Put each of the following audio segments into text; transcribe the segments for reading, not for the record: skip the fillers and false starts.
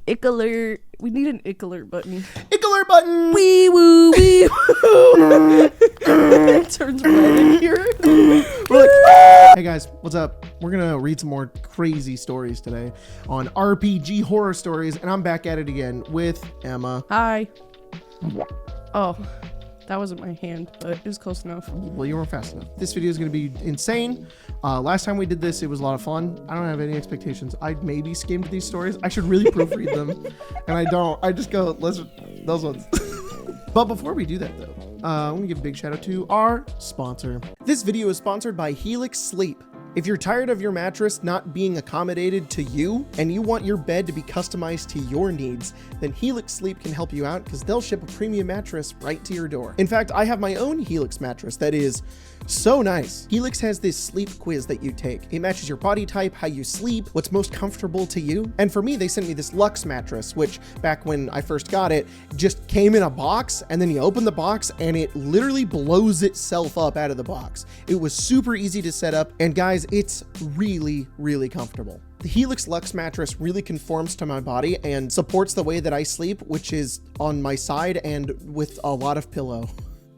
Ick alert. We need an ick alert button. Ick alert button! Wee woo, wee woo. It turns red in here. We're like, hey guys, what's up? We're gonna read some more crazy stories today on RPG horror stories, and I'm back at it again with Emma. Hi. Oh, that wasn't my hand, but it was close enough. Well, you weren't fast enough. This video is gonna be insane. Last time we did this, it was a lot of fun. I don't have any expectations. I maybe skimmed these stories. I should really proofread them, and I don't. I just go, let's those ones. But before we do that, though, I'm gonna give a big shout out to our sponsor. This video is sponsored by Helix Sleep. If you're tired of your mattress not being accommodated to you and you want your bed to be customized to your needs, then Helix Sleep can help you out because they'll ship a premium mattress right to your door. In fact, I have my own Helix mattress that is so nice. Helix has this sleep quiz that you take. It matches your body type, how you sleep, what's most comfortable to you. And for me, they sent me this Luxe mattress, which back when I first got it, just came in a box, and then you open the box and it literally blows itself up out of the box. It was super easy to set up, and guys, it's really, really comfortable. The Helix Luxe mattress really conforms to my body and supports the way that I sleep, which is on my side and with a lot of pillow.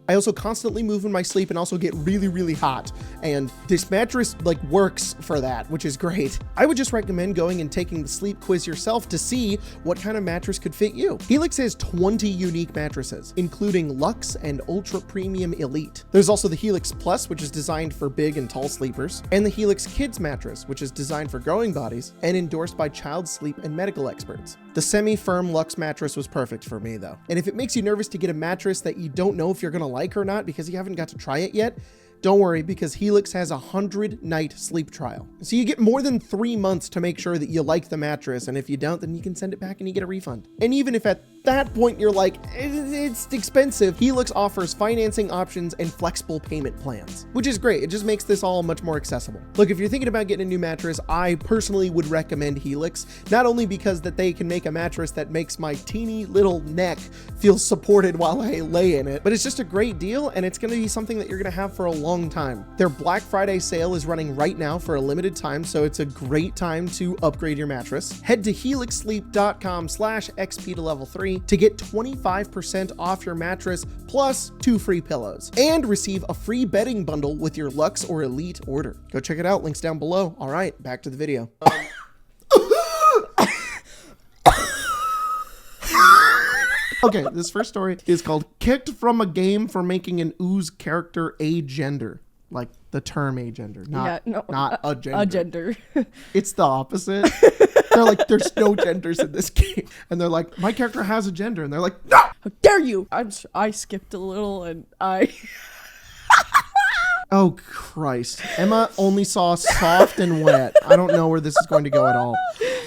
I also constantly move in my sleep and also get really, really hot. And this mattress like works for that, which is great. I would just recommend going and taking the sleep quiz yourself to see what kind of mattress could fit you. Helix has 20 unique mattresses, including Luxe and Ultra Premium Elite. There's also the Helix Plus, which is designed for big and tall sleepers, and the Helix Kids mattress, which is designed for growing bodies and endorsed by child sleep and medical experts. The semi-firm Luxe mattress was perfect for me though. And if it makes you nervous to get a mattress that you don't know if you're gonna like or not because you haven't got to try it yet, don't worry, because Helix has a 100-night sleep trial. So you get more than 3 months to make sure that you like the mattress, and if you don't, then you can send it back and you get a refund. And even if at that point you're like, it's expensive, Helix offers financing options and flexible payment plans, which is great. It just makes this all much more accessible. Look, if you're thinking about getting a new mattress, I personally would recommend Helix, not only because that they can make a mattress that makes my teeny little neck feel supported while I lay in it, but it's just a great deal, and it's gonna be something that you're gonna have for a long time. Their Black Friday sale is running right now for a limited time, so it's a great time to upgrade your mattress. Head to helixsleep.com/XP to level 3 to get 25% off your mattress plus 2 free pillows and receive a free bedding bundle with your Luxe or Elite order. Go check it out, links down below. All right, back to the video. Okay, this first story is called Kicked from a Game for Making an Ooze Character Agender. Like the term agender, not a gender. A gender. It's the opposite. They're like, there's no genders in this game. And they're like, my character has a gender. And they're like, no! How dare you! I skipped a little and I... Oh, Christ. Emma only saw soft and wet. I don't know where this is going to go at all.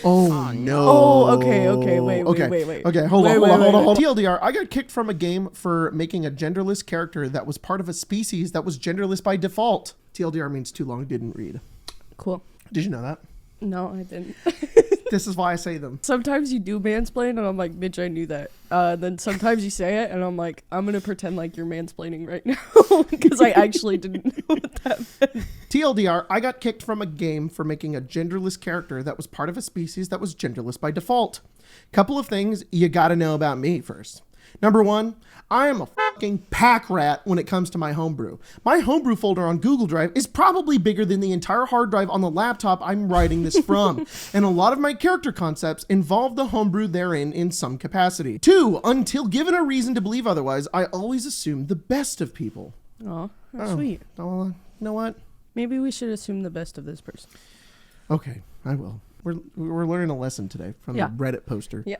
Oh, no. Oh, okay, wait. Okay, hold on. TLDR, I got kicked from a game for making a genderless character that was part of a species that was genderless by default. TLDR means too long, didn't read. Cool. Did you know that? No, I didn't. This is why I say them. Sometimes you do mansplain and I'm like, bitch, I knew that. Then sometimes you say it and I'm like, I'm gonna pretend like you're mansplaining right now because I actually didn't know what that meant. TLDR, I got kicked from a game for making a genderless character that was part of a species that was genderless by default. Couple of things you gotta know about me first. Number 1, I am a fucking pack rat when it comes to my homebrew. My homebrew folder on Google Drive is probably bigger than the entire hard drive on the laptop I'm writing this from. And a lot of my character concepts involve the homebrew therein in some capacity. 2, until given a reason to believe otherwise, I always assume the best of people. Oh, that's sweet. Oh, you know what? Maybe we should assume the best of this person. Okay, I will. We're learning a lesson today from the Reddit poster. Yeah.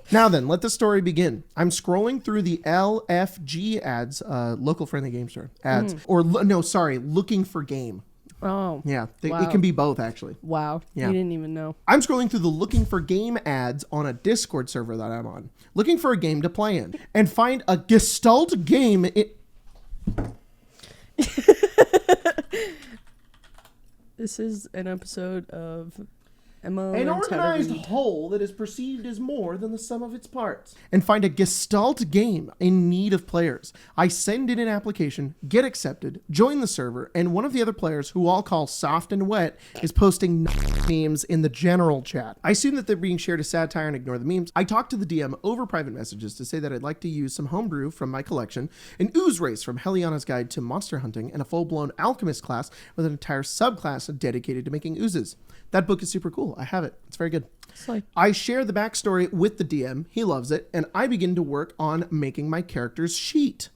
Now then, let the story begin. I'm scrolling through the LFG ads, local friendly game store ads, looking for game. Oh. Yeah, wow. It can be both actually. Wow. Yeah. You didn't even know. I'm scrolling through the looking for game ads on a Discord server that I'm on, looking for a game to play in, and find a Gestalt game. This is an episode of MMO An learns how to organized read. whole that is perceived as more than the sum of its parts. And find a Gestalt game in need of players. I send in an application, get accepted, join the server, and one of the other players, who I'll call Soft and Wet, is posting memes in the general chat. I assume that they're being shared as satire and ignore the memes. I talk to the DM over private messages to say that I'd like to use some homebrew from my collection, an ooze race from Heliana's Guide to Monster Hunting, and a full-blown alchemist class with an entire subclass dedicated to making oozes. That book is super cool. I have it. It's very good. It's like, I share the backstory with the DM. He loves it. And I begin to work on making my character's sheet.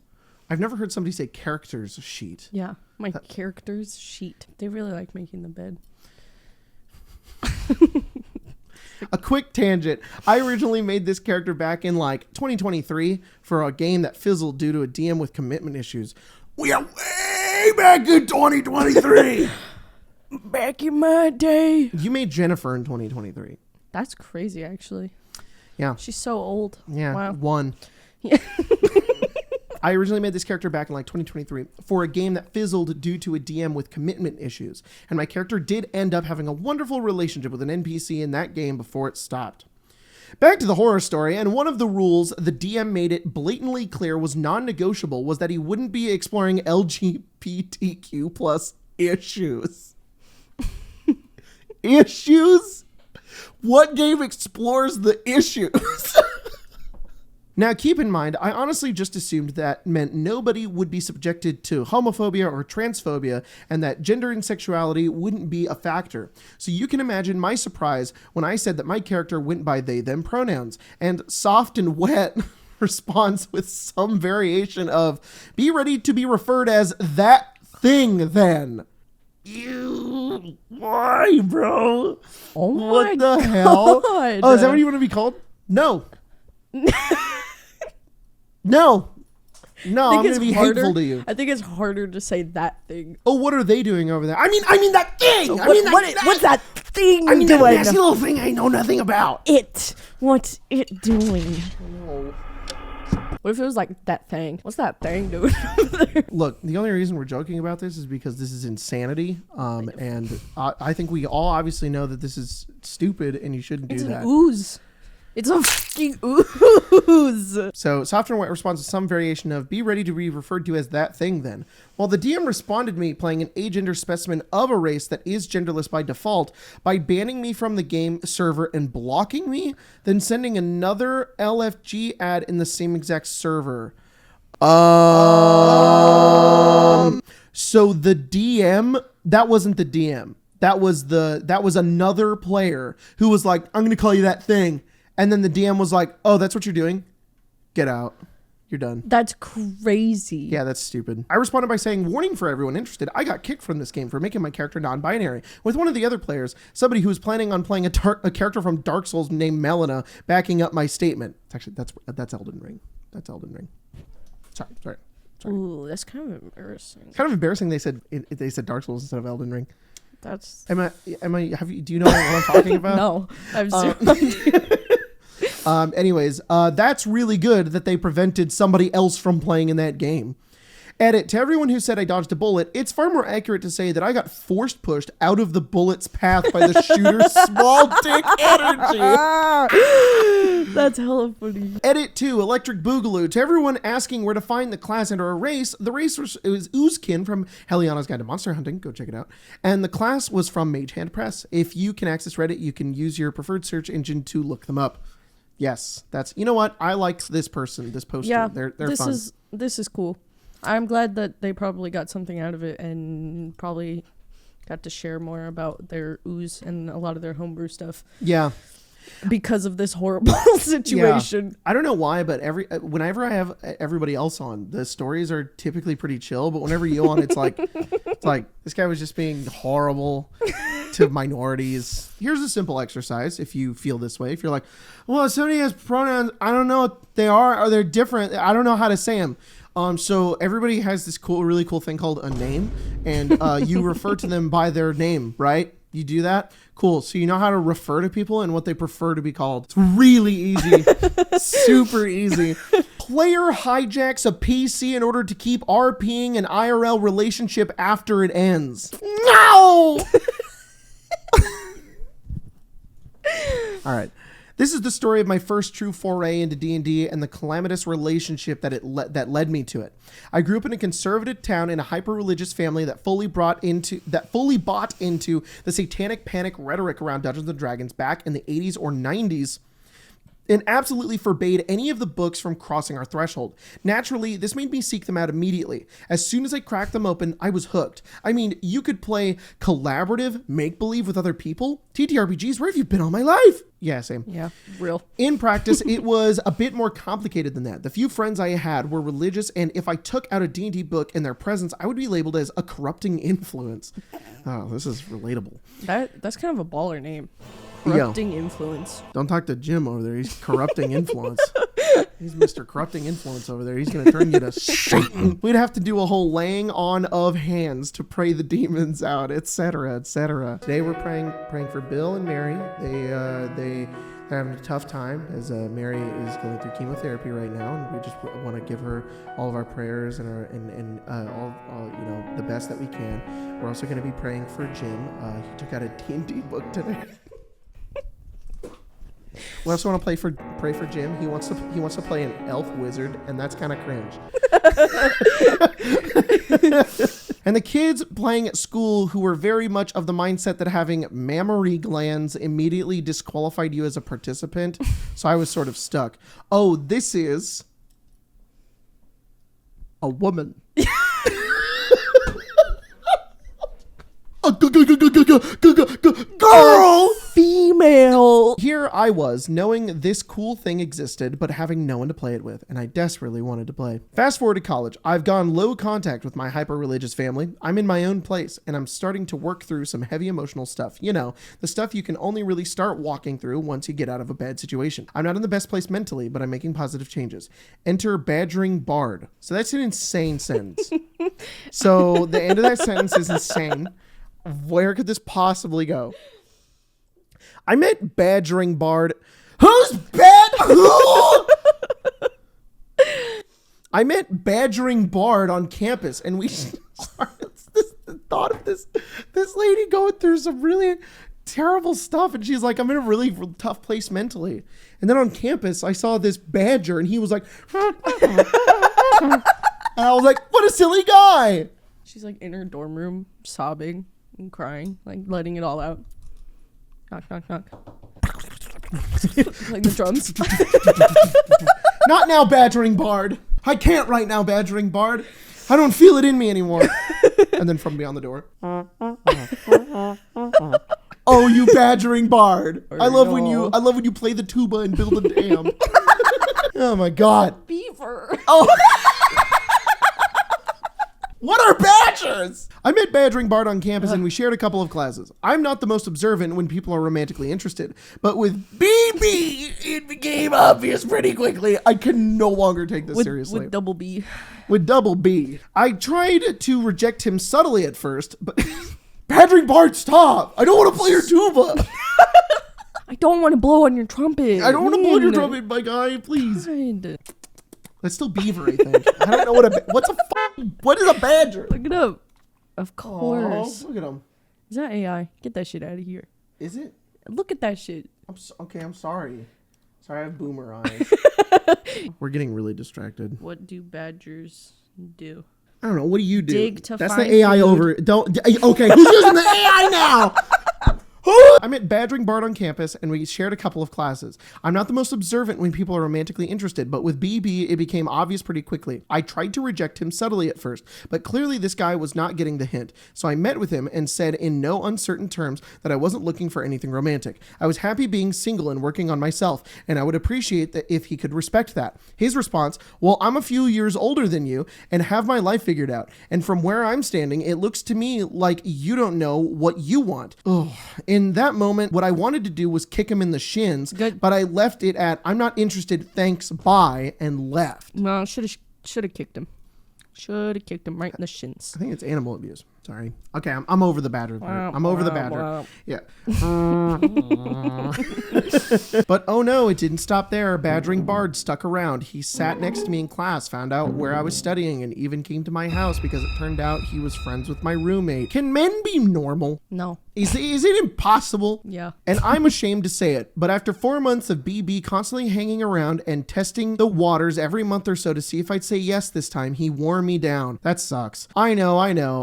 I've never heard somebody say character's sheet. yeah, my character's sheet. They really like making the bed. A quick tangent. I originally made this character back in like 2023 for a game that fizzled due to a DM with commitment issues. We are way back in 2023. Back in my day. You made Jennifer in 2023. That's crazy, actually. Yeah. She's so old. Yeah. Wow. One. Yeah. I originally made this character back in like 2023 for a game that fizzled due to a DM with commitment issues. And my character did end up having a wonderful relationship with an NPC in that game before it stopped. Back to the horror story, and one of the rules the DM made it blatantly clear was non-negotiable was that he wouldn't be exploring LGBTQ plus issues. Issues? What game explores the issues? Now, keep in mind, I honestly just assumed that meant nobody would be subjected to homophobia or transphobia and that gender and sexuality wouldn't be a factor. So you can imagine my surprise when I said that my character went by they, them pronouns, and Soft and Wet responds with some variation of, be ready to be referred as that thing then. Ew, why, bro? Oh What my the hell? God. Oh, is that what you want to be called? No. No. No, I'm going to be hateful to you. I think it's harder to say that thing. Oh, what are they doing over there? I mean that thing. So I mean what's that thing I mean that doing? nasty little thing I know nothing about. What's it doing? What if it was like that thing? What's that thing doing over there? Look, the only reason we're joking about this is because this is insanity. And I think we all obviously know that this is stupid and you shouldn't It's do an that. ooze. It's a fucking ooze. So Soft and Wet responds with some variation of, be ready to be referred to as that thing then. While the DM responded me playing an agender specimen of a race that is genderless by default by banning me from the game server and blocking me, then sending another LFG ad in the same exact server. So the DM, that wasn't the DM. That was another player who was like, I'm going to call you that thing. And then the DM was like, oh, that's what you're doing? Get out. You're done. That's crazy. Yeah, that's stupid. I responded by saying, warning for everyone interested, I got kicked from this game for making my character non-binary. With one of the other players, somebody who was planning on playing a character from Dark Souls named Melina, backing up my statement. It's actually, that's Elden Ring. That's Elden Ring. Sorry. Ooh, that's kind of embarrassing. It's kind of embarrassing they said Dark Souls instead of Elden Ring. That's... Do you know what I'm talking about? No, I'm zero. Anyways, that's really good that they prevented somebody else from playing in that game. Edit, to everyone who said I dodged a bullet, it's far more accurate to say that I got forced pushed out of the bullet's path by the shooter's small dick energy. That's hella funny. Edit 2, Electric Boogaloo. To everyone asking where to find the class and or a race, the race was Oozkin from Heliana's Guide to Monster Hunting. Go check it out. And the class was from Mage Hand Press. If you can access Reddit, you can use your preferred search engine to look them up. Yes, that's, you know what? I liked this poster. Yeah, they're this fun. This is cool. I'm glad that they probably got something out of it and probably got to share more about their ooze and a lot of their homebrew stuff. Yeah. Because of this horrible situation. Yeah. I don't know why, but whenever I have everybody else on, the stories are typically pretty chill. But whenever you on, it's like this guy was just being horrible to minorities. Here's a simple exercise. If you feel this way, if you're like, well, if somebody has pronouns, I don't know what they are, or they're different. I don't know how to say them. So everybody has this really cool thing called a name, and you refer to them by their name, right? You do that? Cool. So you know how to refer to people and what they prefer to be called. It's really easy. Super easy. Player hijacks a PC in order to keep RPing an IRL relationship after it ends. No! All right. This is the story of my first true foray into D&D and the calamitous relationship that that led me to it. I grew up in a conservative town in a hyper-religious family that fully bought into the satanic panic rhetoric around Dungeons & Dragons back in the 80s or 90s, and absolutely forbade any of the books from crossing our threshold. Naturally, this made me seek them out immediately. As soon as I cracked them open, I was hooked. I mean, you could play collaborative make-believe with other people. TTRPGs, where have you been all my life? Yeah, same. Yeah, real. In practice, it was a bit more complicated than that. The few friends I had were religious, and if I took out a D&D book in their presence, I would be labeled as a corrupting influence. Oh, this is relatable. That's kind of a baller name. Corrupting influence. Don't talk to Jim over there. He's corrupting influence. He's Mr. Corrupting Influence over there. He's going to turn you to Satan. We'd have to do a whole laying on of hands to pray the demons out, etc., etc. Today we're praying for Bill and Mary. They're having a tough time as Mary is going through chemotherapy right now, and we just want to give her all of our prayers and all the best that we can. We're also going to be praying for Jim. He took out a D&D book today. We also want to pray for Jim. He wants to play an elf wizard, and that's kind of cringe. And the kids playing at school who were very much of the mindset that having mammary glands immediately disqualified you as a participant. So I was sort of stuck. Oh, this is a woman. Girl! Female! Here I was, knowing this cool thing existed, but having no one to play it with, and I desperately wanted to play. Fast forward to college. I've gone low contact with my hyper-religious family. I'm in my own place, and I'm starting to work through some heavy emotional stuff. You know, the stuff you can only really start walking through once you get out of a bad situation. I'm not in the best place mentally, but I'm making positive changes. Enter badgering bard. So that's an insane sentence. So the end of that sentence is insane. Where could this possibly go? I met badgering bard. Who's who? I met badgering bard on campus, and we started the thought of this lady going through some really terrible stuff, and she's like, I'm in a really tough place mentally. And then on campus, I saw this badger, and he was like, and I was like, what a silly guy. She's like in her dorm room, sobbing and crying, like letting it all out. Knock, knock, knock. Like the drums. Not now, badgering bard. I can't right now, badgering bard. I don't feel it in me anymore. And then from beyond the door. Oh, you badgering bard. I love when you play the tuba and build a dam. Oh my god. Beaver. Oh. What are badgers? I met badgering bard on campus and we shared a couple of classes. I'm not the most observant when people are romantically interested, but with BB, it became obvious pretty quickly. I can no longer take this seriously. With double B. With double B. I tried to reject him subtly at first, but badgering bard, stop! I don't want to play your tuba. I don't want to blow on your trumpet. I don't want to blow on your trumpet, my guy, please. God. That's still beaver, I think. I don't know what is a badger? Look it up. Of course. Oh, look at him. Is that AI? Get that shit out of here. Is it? Look at that shit. I'm sorry. Sorry, I have boomer eyes. We're getting really distracted. What do badgers do? I don't know. What do you do? Dig to That's find the AI food. over. Don't. Okay, who's using the AI now? I met badgering bard on campus and we shared a couple of classes. I'm not the most observant when people are romantically interested, but with BB, it became obvious pretty quickly. I tried to reject him subtly at first, but clearly this guy was not getting the hint. So I met with him and said in no uncertain terms that I wasn't looking for anything romantic. I was happy being single and working on myself, and I would appreciate that if he could respect that. His response, well, I'm a few years older than you and have my life figured out. And from where I'm standing, it looks to me like you don't know what you want. Ugh. In that moment, what I wanted to do was kick him in the shins, but I left it at, I'm not interested, thanks, bye, and left. No, should have kicked him. Should have kicked him right in the shins. I think it's animal abuse. Sorry. Okay, I'm over the badger part. I'm over the badger. Yeah. But oh no, it didn't stop there. Badgering Bard stuck around. He sat next to me in class, found out where I was studying, and even came to my house because it turned out he was friends with my roommate. Can men be normal? No. Is it impossible? Yeah. And I'm ashamed to say it, but after 4 months of BB constantly hanging around and testing the waters every month or so to see if I'd say yes this time, he wore me down. That sucks. I know.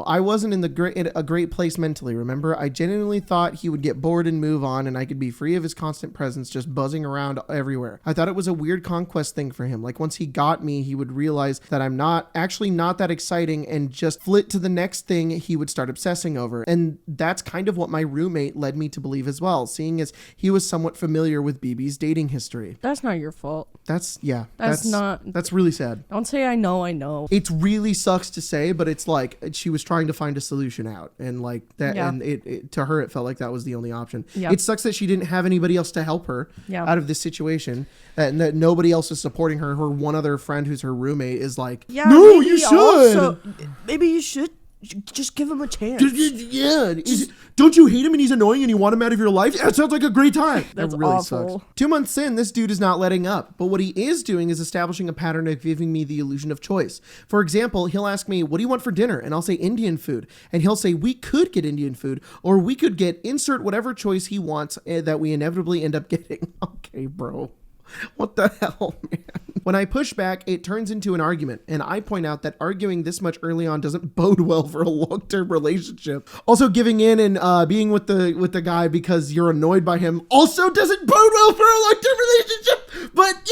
I wasn't in a great place mentally, remember? I genuinely thought he would get bored and move on, and I could be free of his constant presence just buzzing around everywhere. I thought it was a weird conquest thing for him. Like once he got me, he would realize that I'm not that exciting and just flit to the next thing he would start obsessing over. And that's kind of what my roommate led me to believe as well, seeing as he was somewhat familiar with BB's dating history. That's not your fault. That's really sad. Don't say I know. It really sucks to say, but it's like she was trying to find a solution out, and like that, Yeah. and it to her it felt like that was the only option. Yeah. It sucks that she didn't have anybody else to help her out of this situation, and that nobody else is supporting her. Her one other friend, who's her roommate, is like, no, you should. Maybe you should just give him a chance. Yeah. Don't you hate him and he's annoying and you want him out of your life? That sounds like a great time. That's that really awful. sucks. 2 months in, this dude is not letting up. But what he is doing is establishing a pattern of giving me the illusion of choice. For example, he'll ask me, what do you want for dinner? And I'll say Indian food. And he'll say, we could get Indian food, or we could get insert whatever choice he wants that we inevitably end up getting. Okay, bro. What the hell, man? When I push back, it turns into an argument, and I point out that arguing this much early on doesn't bode well for a long-term relationship. Also, giving in and being with the guy because you're annoyed by him also doesn't bode well for a long-term relationship. But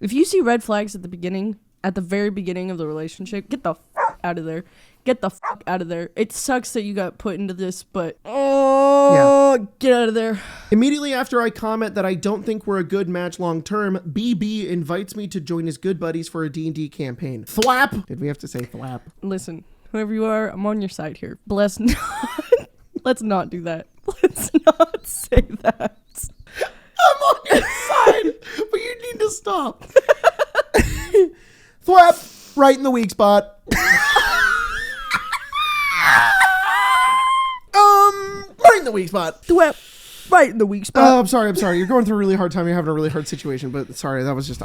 if you see red flags at the very beginning of the relationship, get the out of there. Get the out of there. It sucks that you got put into this, but get out of there. Immediately after I comment that I don't think we're a good match long term, BB invites me to join his good buddies for a D&D campaign. Thwap! Did we have to say thwap? Listen, whoever you are, I'm on your side here. Let's not do that. Let's not say that. I'm on your side, but you need to stop. Thwap! Right in the weak spot. Right in the weak spot. Right in the weak spot. Oh, I'm sorry. You're going through a really hard time. You're having a really hard situation, but sorry, that was just,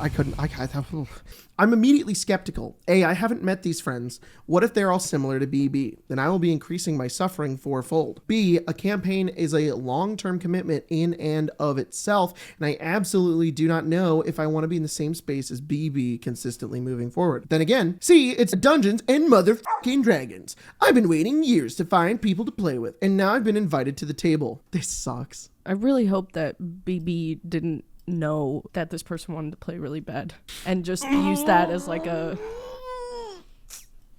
I'm immediately skeptical. A, I haven't met these friends. What if they're all similar to BB? Then I will be increasing my suffering fourfold. B, a campaign is a long-term commitment in and of itself, and I absolutely do not know if I want to be in the same space as BB consistently moving forward. Then again, C, it's Dungeons and Motherfucking Dragons. I've been waiting years to find people to play with, and now I've been invited to the table. This sucks. I really hope that BB didn't know that this person wanted to play really bad and just use that as like a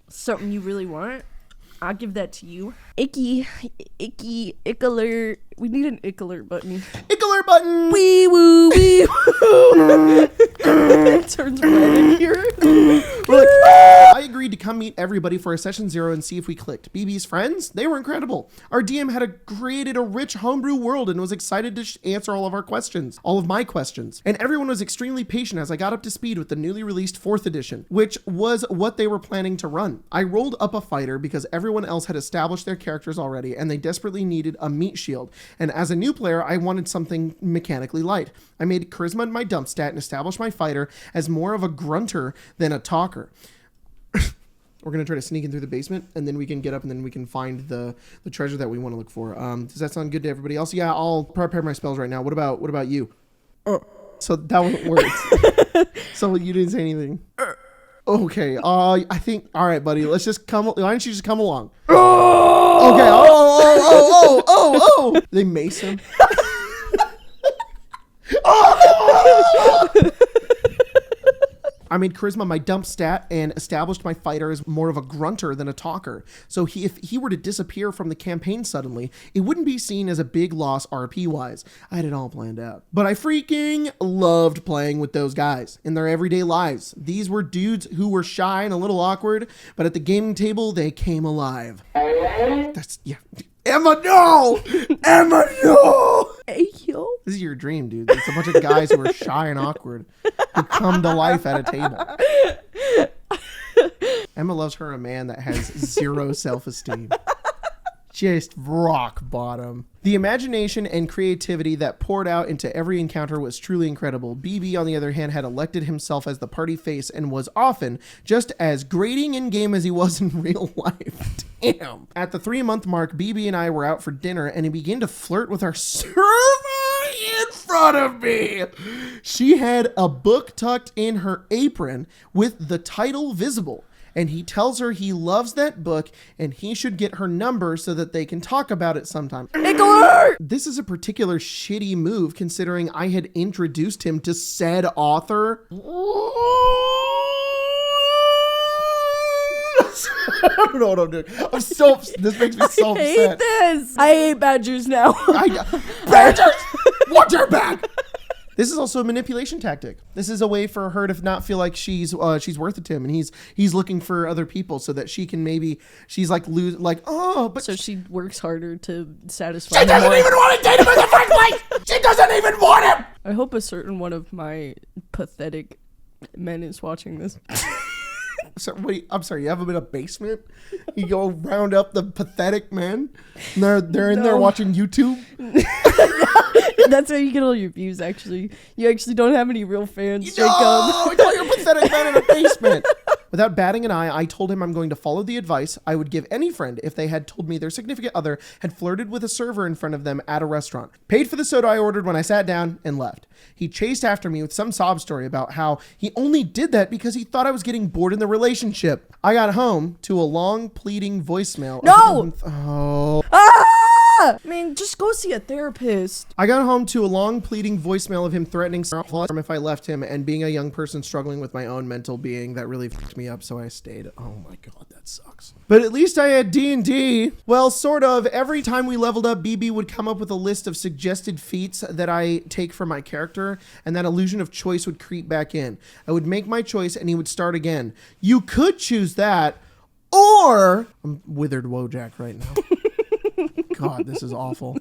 something you really want. I'll give that to you. Icky alert. We need an ick alert button. Ick alert button. Wee woo wee woo. It turns red in here. We're like, I agreed to come meet everybody for a session 0 and see if we clicked. BB's friends, they were incredible. Our DM had created a rich homebrew world and was excited to answer all of my questions. And everyone was extremely patient as I got up to speed with the newly released 4th edition, which was what they were planning to run. I rolled up a fighter because everyone else had established their characters already and they desperately needed a meat shield. And as a new player, I wanted something mechanically light. I made charisma my dump stat and established my fighter as more of a grunter than a talker. We're going to try to sneak in through the basement, and then we can get up, and then we can find the treasure that we want to look for. Does that sound good to everybody else? Yeah, I'll prepare my spells right now. What about you? So that wasn't words. So you didn't say anything. Okay. I think. All right, buddy. Let's just come. Why don't you just come along? Okay. Oh. They mace him. I made charisma my dump stat and established my fighter as more of a grunter than a talker. So if he were to disappear from the campaign suddenly, it wouldn't be seen as a big loss RP-wise. I had it all planned out. But I freaking loved playing with those guys in their everyday lives. These were dudes who were shy and a little awkward, but at the gaming table, they came alive. Emma, no! Emma, no! Hey, yo. This is your dream, dude. It's a bunch of guys who are shy and awkward who come to life at a table. Emma loves her a man that has zero self-esteem. Just rock bottom. The imagination and creativity that poured out into every encounter was truly incredible. BB, on the other hand, had elected himself as the party face and was often just as grating in game as he was in real life. Damn. At the 3-month mark, BB and I were out for dinner and he began to flirt with our server in front of me. She had a book tucked in her apron with the title visible. And he tells her he loves that book and he should get her number so that they can talk about it sometime. This is a particular shitty move considering I had introduced him to said author. I don't know what I'm doing. This makes me so I hate upset. this. I hate badgers now. Badgers! Want her back! This is also a manipulation tactic. This is a way for her to not feel like she's worth it to him, and he's looking for other people so that she can but So she works harder to satisfy she him doesn't more. even want to date him in the first place. She doesn't even want him. I hope a certain one of my pathetic men is watching this. So, wait, I'm sorry. You have them in a basement. You go round up the pathetic men. And they're in there watching YouTube. That's how you get all your views, actually. You actually don't have any real fans, Jacob. No, it's all your pathetic men in a basement. Without batting an eye, I told him I'm going to follow the advice I would give any friend if they had told me their significant other had flirted with a server in front of them at a restaurant. Paid for the soda I ordered when I sat down and left. He chased after me with some sob story about how he only did that because he thought I was getting bored in the relationship. I got home to a long pleading voicemail. No! Oh. Man, just go see a therapist. I got home to a long pleading voicemail of him threatening if I left him, and being a young person struggling with my own mental being, that really fucked me up, so I stayed. Oh my god, that sucks. But at least I had D&D. Well, sort of. Every time we leveled up, BB would come up with a list of suggested feats that I take for my character, and that illusion of choice would creep back in. I would make my choice, and he would start again. You could choose that, or... I'm withered Wojak right now. God, this is awful.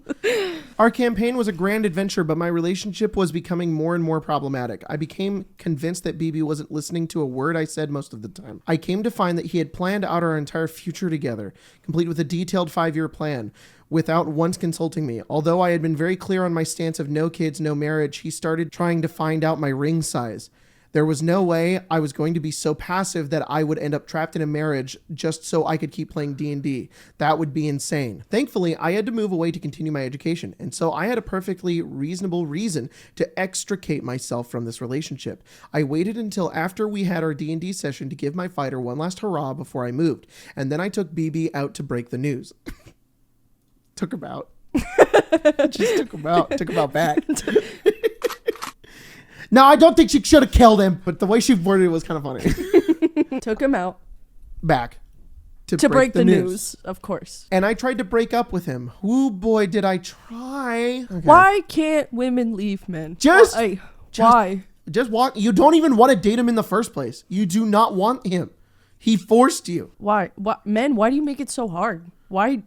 Our campaign was a grand adventure, but my relationship was becoming more and more problematic. I became convinced that BB wasn't listening to a word I said most of the time. I came to find that he had planned out our entire future together, complete with a detailed 5-year plan, without once consulting me. Although I had been very clear on my stance of no kids, no marriage, he started trying to find out my ring size. There was no way I was going to be so passive that I would end up trapped in a marriage just so I could keep playing D&D. That would be insane. Thankfully, I had to move away to continue my education, and so I had a perfectly reasonable reason to extricate myself from this relationship. I waited until after we had our D&D session to give my fighter one last hurrah before I moved, and then I took BB out to break the news. Took him out. Just took him out. Took him out back. No, I don't think she should have killed him, but the way she worded it was kind of funny. Took him out. Back. To break the news, of course. And I tried to break up with him. Ooh, boy, did I try. Okay. Why can't women leave men? Why? Just walk. You don't even want to date him in the first place. You do not want him. He forced you. Why? Men, why do you make it so hard? Why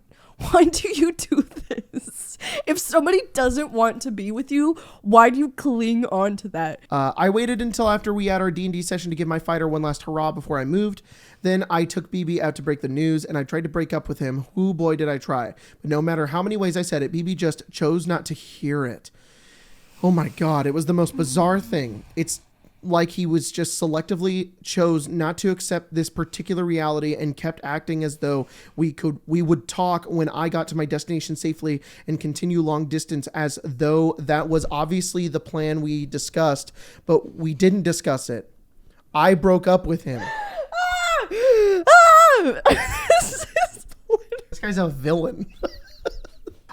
do you do this? If somebody doesn't want to be with you, why do you cling on to that? I waited until after we had our D&D session to give my fighter one last hurrah before I moved. Then I took BB out to break the news, and I tried to break up with him. Ooh, boy, did I try. But no matter how many ways I said it, BB just chose not to hear it. Oh my god, it was the most bizarre thing. It's like he was just selectively chose not to accept this particular reality and kept acting as though we would talk when I got to my destination safely and continue long distance, as though that was obviously the plan we discussed, but we didn't discuss it. I broke up with him. This guy's a villain.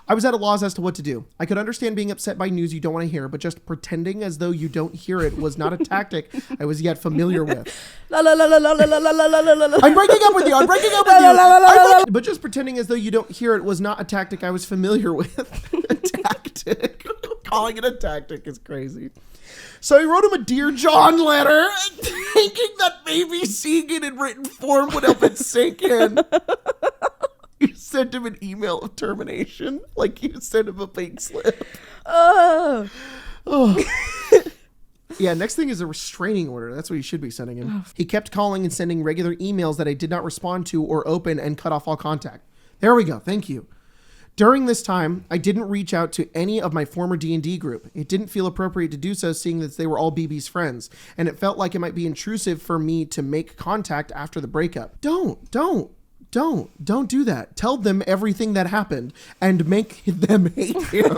I was at a loss as to what to do. I could understand being upset by news you don't want to hear, but just pretending as though you don't hear it was not a tactic I was yet familiar with. I'm breaking up with you. I'm breaking up with you. But just pretending as though you don't hear it was not a tactic I was familiar with. A tactic. Calling it a tactic is crazy. So I wrote him a Dear John letter, thinking that maybe seeing it in written form would help it sink in. You sent him an email of termination, like you sent him a pink slip. Oh. Yeah, next thing is a restraining order. That's what you should be sending him. He kept calling and sending regular emails that I did not respond to or open and cut off all contact. There we go. Thank you. During this time, I didn't reach out to any of my former D&D group. It didn't feel appropriate to do so, seeing that they were all BB's friends, and it felt like it might be intrusive for me to make contact after the breakup. Don't do that. Tell them everything that happened and make them hate him.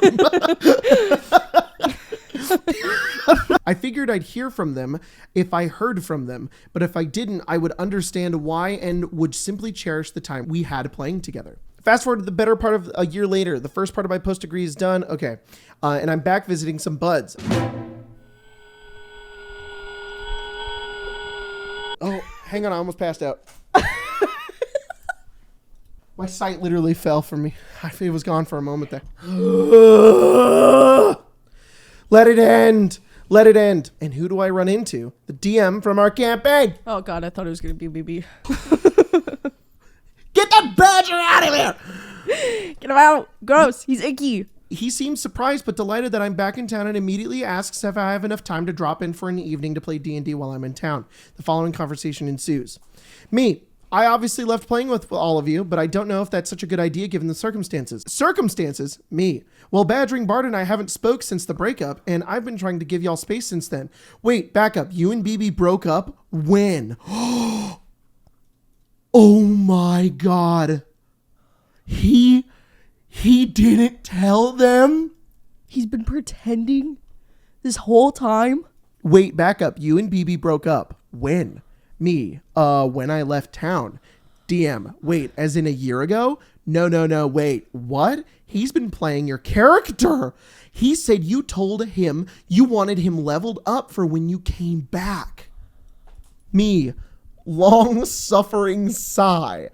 I figured I'd hear from them if I heard from them, but if I didn't, I would understand why and would simply cherish the time we had playing together. Fast forward to the better part of a year later. The first part of my post degree is done. Okay. And I'm back visiting some buds. Oh, hang on. I almost passed out. My sight literally fell from me. It was gone for a moment there. Let it end. Let it end. And who do I run into? The DM from our campaign. Oh God, I thought it was gonna be BB. Get that badger out of here! Get him out! Gross. He's icky. He seems surprised but delighted that I'm back in town and immediately asks if I have enough time to drop in for an evening to play D&D while I'm in town. The following conversation ensues. Me. I obviously left playing with all of you, but I don't know if that's such a good idea given the circumstances. Circumstances? Me. Well, Badgering Bard and I haven't spoke since the breakup, and I've been trying to give y'all space since then. Wait, back up. You and BB broke up? When? Oh my God. He didn't tell them? He's been pretending this whole time? Wait, back up. You and BB broke up. When? Me. When I left town. DM. Wait, as in a year ago? No. Wait, what? He's been playing your character. He said you told him you wanted him leveled up for when you came back. Me. Long-suffering sigh.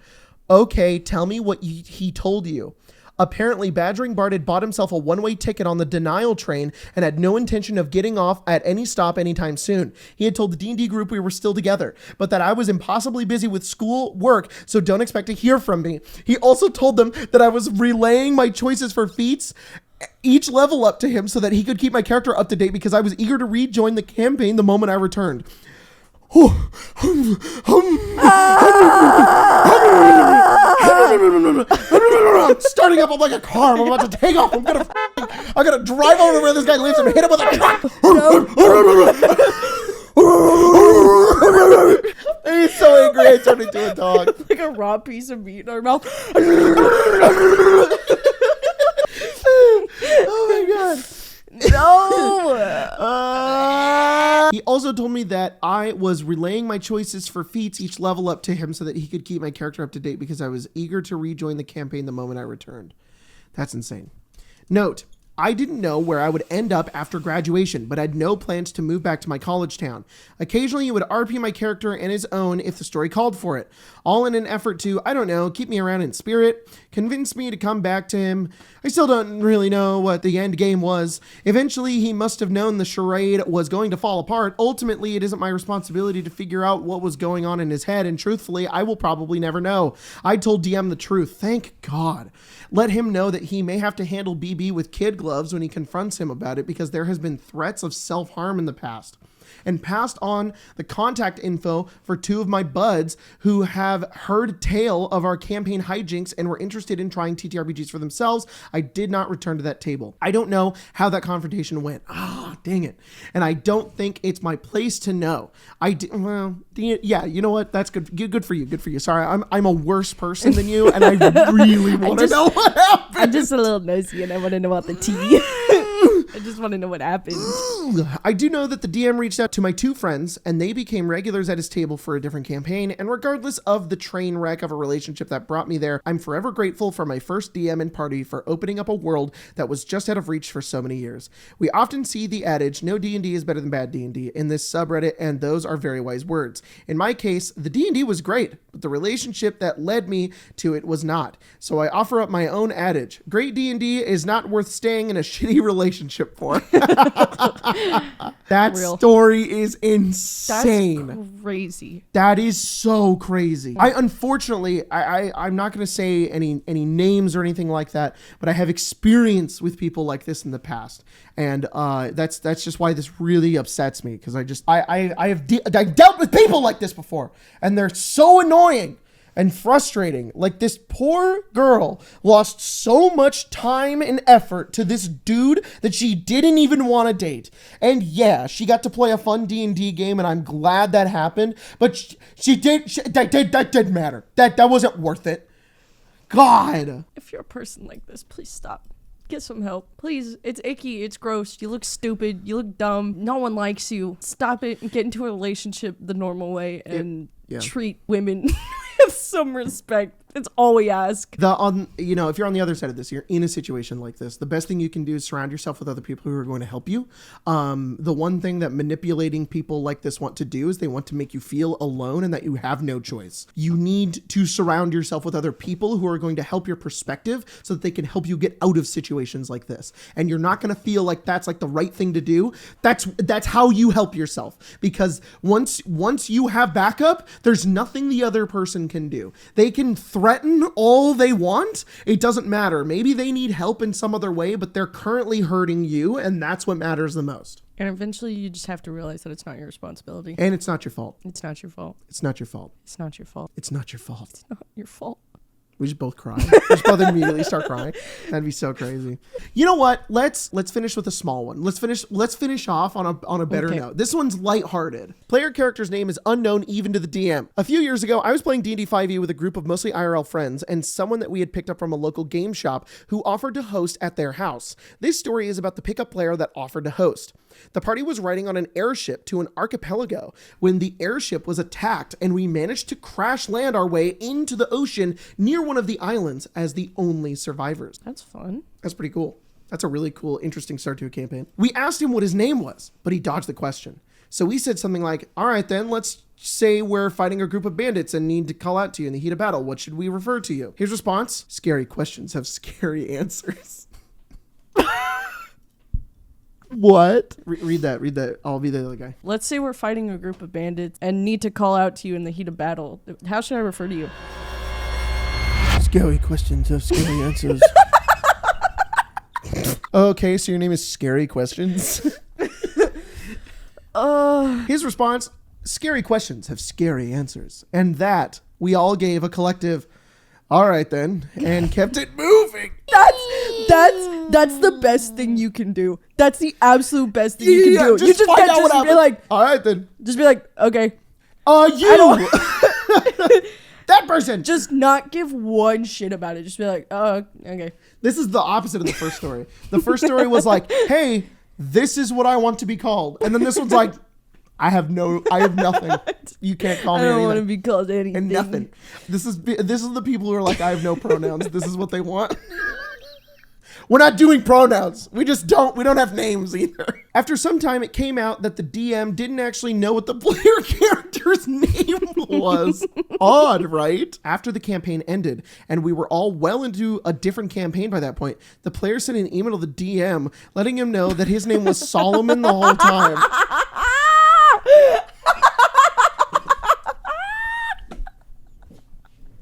Okay, tell me what he told you. Apparently, Badgering Bard had bought himself a one-way ticket on the denial train and had no intention of getting off at any stop anytime soon. He had told the D&D group we were still together, but that I was impossibly busy with school work, so don't expect to hear from me. He also told them that I was relaying my choices for feats each level up to him so that he could keep my character up to date because I was eager to rejoin the campaign the moment I returned. Starting up, I'm like a car. I'm about to take off. I'm gonna drive over where this guy lives and hit him with a truck. He's so angry. I turned into a dog. Like a raw piece of meat in our mouth. Oh my God. No. He also told me that I was relaying my choices for feats each level up to him so that he could keep my character up to date because I was eager to rejoin the campaign the moment I returned. That's insane. Note, I didn't know where I would end up after graduation, but had no plans to move back to my college town. Occasionally, he would RP my character and his own if the story called for it, all in an effort to, I don't know, keep me around in spirit, convince me to come back to him. I still don't really know what the end game was. Eventually, he must have known the charade was going to fall apart. Ultimately, it isn't my responsibility to figure out what was going on in his head, and truthfully, I will probably never know. I told DM the truth. Thank God. Let him know that he may have to handle BB with kid gloves when he confronts him about it because there has been threats of self-harm in the past. And passed on the contact info for two of my buds who have heard tale of our campaign hijinks and were interested in trying TTRPGs for themselves. I did not return to that table. I don't know how that confrontation went. Dang it. And I don't think it's my place to know. Yeah, you know what? That's good. Good for you. Good for you. Sorry, I'm a worse person than you, and I really want to know what happened. I'm just a little nosy, and I want to know about the tea. I just want to know what happened. I do know that the DM reached out to my two friends, and they became regulars at his table for a different campaign, and regardless of the train wreck of a relationship that brought me there, I'm forever grateful for my first DM and party for opening up a world that was just out of reach for so many years. We often see the adage, no D&D is better than bad D&D, in this subreddit, and those are very wise words. In my case, the D&D was great, but the relationship that led me to it was not. So I offer up my own adage, great D&D is not worth staying in a shitty relationship for. That story is insane. That's crazy. That is so crazy. I'm not going to say any names or anything like that, but I have experience with people like this in the past. And that's just why this really upsets me, because I've dealt with people like this before, and they're so annoying. and frustrating. Like, this poor girl lost so much time and effort to this dude that she didn't even want to date. And yeah, she got to play a fun D&D game, and I'm glad that happened. But that didn't matter. That wasn't worth it. God. If you're a person like this, please stop. Get some help. Please. It's icky. It's gross. You look stupid. You look dumb. No one likes you. Stop it and get into a relationship the normal way and treat women with some respect. It's all we ask. If you're on the other side of this, you're in a situation like this, the best thing you can do is surround yourself with other people who are going to help you. The one thing that manipulating people like this want to do is they want to make you feel alone and that you have no choice. You need to surround yourself with other people who are going to help your perspective so that they can help you get out of situations like this. And you're not going to feel like that's like the right thing to do. That's how you help yourself, because once you have backup, there's nothing the other person can do. They can threaten all they want. It doesn't matter. Maybe they need help in some other way, but they're currently hurting you, and that's what matters the most. And eventually you just have to realize that it's not your responsibility. And it's not your fault. It's not your fault. It's not your fault. It's not your fault. It's not your fault. It's not your fault. We just both cry. We just both immediately start crying. That'd be so crazy. You know what? Let's finish with a small one. Let's finish off on a better note. This one's lighthearted. Player character's name is unknown even to the DM. A few years ago, I was playing D&D 5e with a group of mostly IRL friends and someone that we had picked up from a local game shop who offered to host at their house. This story is about the pickup player that offered to host. The party was riding on an airship to an archipelago when the airship was attacked, and we managed to crash land our way into the ocean near one of the islands as the only survivors. That's fun. That's pretty cool. That's a really cool, interesting start to a campaign. We asked him what his name was, but he dodged the question. So we said something like, all right, then let's say we're fighting a group of bandits and need to call out to you in the heat of battle. What should we refer to you? His response: scary questions have scary answers. What? Read that. I'll be the other guy. Let's say we're fighting a group of bandits and need to call out to you in the heat of battle. How should I refer to you? Scary questions have scary answers. Okay, so your name is Scary Questions? His response: scary questions have scary answers. And that we all gave a collective, all right then, and kept it moving. That's the best thing you can do. That's the absolute best thing you can do. You just find out what happened. Be like, all right then. Just be like, okay. You. That person. Just not give one shit about it. Just be like, oh, okay. This is the opposite of the first story. The first story was like, hey, this is what I want to be called. And then this one's like, I have nothing. You can't call me anything. I don't want to be called anything. And nothing. This is the people who are like, I have no pronouns. This is what they want. We're not doing pronouns. We don't have names either. After some time, it came out that the DM didn't actually know what the player character's name was. Odd, right? After the campaign ended, and we were all well into a different campaign by that point, the player sent an email to the DM letting him know that his name was Solomon the whole time.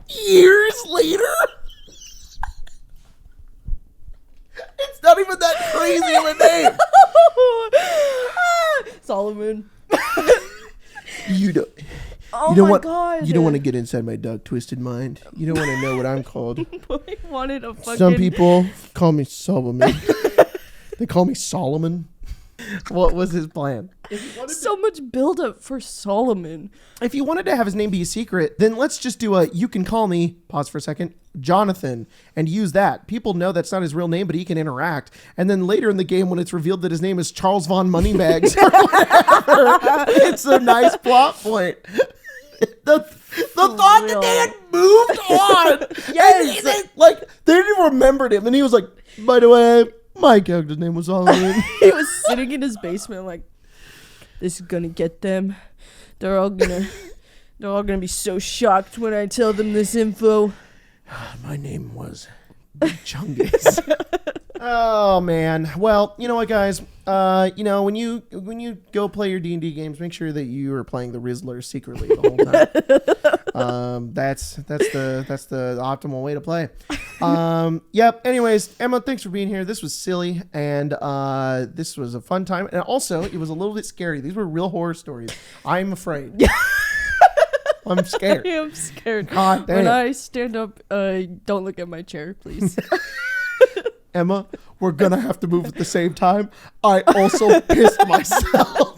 Years later? It's not even that crazy of a name. Solomon. You don't want to get inside my dark, twisted mind. You don't want to know what I'm called. I wanted a fucking... Some people call me Solomon. They call me Solomon. What was his plan? So much buildup for Solomon. If you wanted to have his name be a secret, then let's just do you can call me, pause for a second, Jonathan, and use that. People know that's not his real name, but he can interact. And then later in the game, when it's revealed that his name is Charles Von Moneybags or whatever, it's a nice plot point. The thought that they had moved on. Yes. They didn't remembered him. And he was like, by the way, my character's name was Solomon. He was sitting in his basement like, this is gonna get them. They're all gonna be so shocked when I tell them this info. My name was Chungus. Oh man. Well, you know what, guys? When you go play your D&D games, make sure that you are playing the Rizzler secretly the whole time. That's the optimal way to play. Yep. Anyways, Emma, thanks for being here. This was silly, and this was a fun time, and also it was a little bit scary. These were real horror stories. I'm afraid. I'm scared. I am scared. God damn. When I stand up, don't look at my chair, please. Emma, we're gonna have to move at the same time. I also pissed myself.